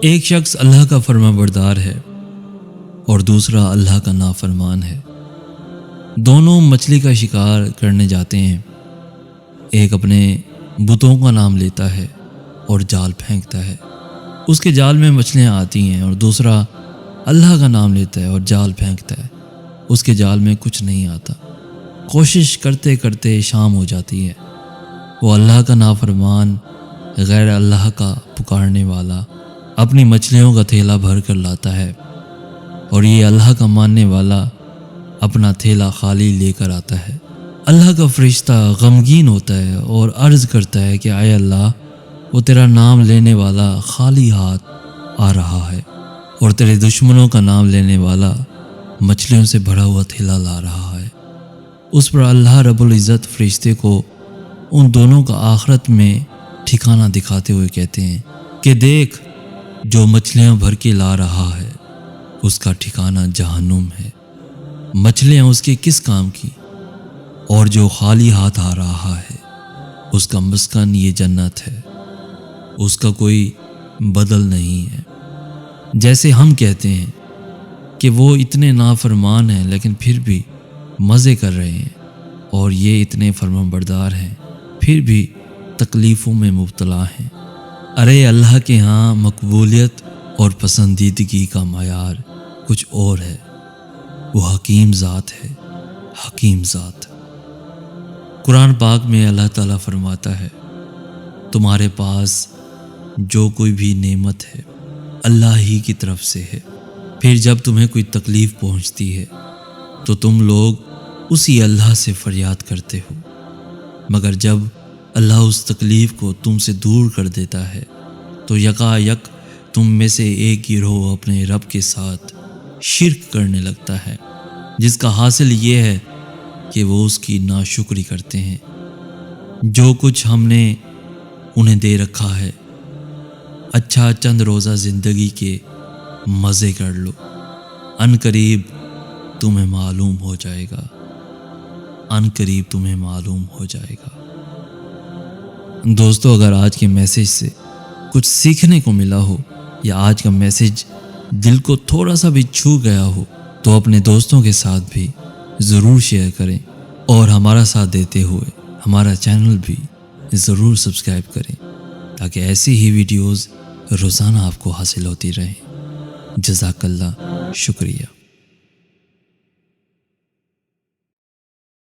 ایک شخص اللہ کا فرما بردار ہے اور دوسرا اللہ کا نافرمان ہے۔ دونوں مچھلی کا شکار کرنے جاتے ہیں۔ ایک اپنے بتوں کا نام لیتا ہے اور جال پھینکتا ہے، اس کے جال میں مچھلیاں آتی ہیں، اور دوسرا اللہ کا نام لیتا ہے اور جال پھینکتا ہے، اس کے جال میں کچھ نہیں آتا۔ کوشش کرتے کرتے شام ہو جاتی ہے۔ وہ اللہ کا نافرمان غیر اللہ کا پکارنے والا اپنی مچھلیوں کا تھیلا بھر کر لاتا ہے، اور یہ اللہ کا ماننے والا اپنا تھیلا خالی لے کر آتا ہے۔ اللہ کا فرشتہ غمگین ہوتا ہے اور عرض کرتا ہے کہ اے اللہ، وہ تیرا نام لینے والا خالی ہاتھ آ رہا ہے، اور تیرے دشمنوں کا نام لینے والا مچھلیوں سے بھرا ہوا تھیلا لا رہا ہے۔ اس پر اللہ رب العزت فرشتے کو ان دونوں کا آخرت میں ٹھکانہ دکھاتے ہوئے کہتے ہیں کہ دیکھ، جو مچھلیاں بھر کے لا رہا ہے اس کا ٹھکانہ جہنم ہے، مچھلیاں اس کے کس کام کی، اور جو خالی ہاتھ آ رہا ہے اس کا مسکن یہ جنت ہے، اس کا کوئی بدل نہیں ہے۔ جیسے ہم کہتے ہیں کہ وہ اتنے نافرمان ہیں لیکن پھر بھی مزے کر رہے ہیں، اور یہ اتنے فرمانبردار ہیں پھر بھی تکلیفوں میں مبتلا ہیں۔ ارے اللہ کے ہاں مقبولیت اور پسندیدگی کا معیار کچھ اور ہے، وہ حکیم ذات ہے، حکیم ذات۔ قرآن پاک میں اللہ تعالیٰ فرماتا ہے، تمہارے پاس جو کوئی بھی نعمت ہے اللہ ہی کی طرف سے ہے، پھر جب تمہیں کوئی تکلیف پہنچتی ہے تو تم لوگ اسی اللہ سے فریاد کرتے ہو، مگر جب اللہ اس تکلیف کو تم سے دور کر دیتا ہے تو یکا یک تم میں سے ایک گروہ اپنے رب کے ساتھ شرک کرنے لگتا ہے، جس کا حاصل یہ ہے کہ وہ اس کی ناشکری کرتے ہیں۔ جو کچھ ہم نے انہیں دے رکھا ہے، اچھا چند روزہ زندگی کے مزے کر لو، ان قریب تمہیں معلوم ہو جائے گا، ان قریب تمہیں معلوم ہو جائے گا۔ دوستو، اگر آج کے میسیج سے کچھ سیکھنے کو ملا ہو یا آج کا میسیج دل کو تھوڑا سا بھی چھو گیا ہو تو اپنے دوستوں کے ساتھ بھی ضرور شیئر کریں، اور ہمارا ساتھ دیتے ہوئے ہمارا چینل بھی ضرور سبسکرائب کریں تاکہ ایسی ہی ویڈیوز روزانہ آپ کو حاصل ہوتی رہیں۔ جزاک اللہ، شکریہ۔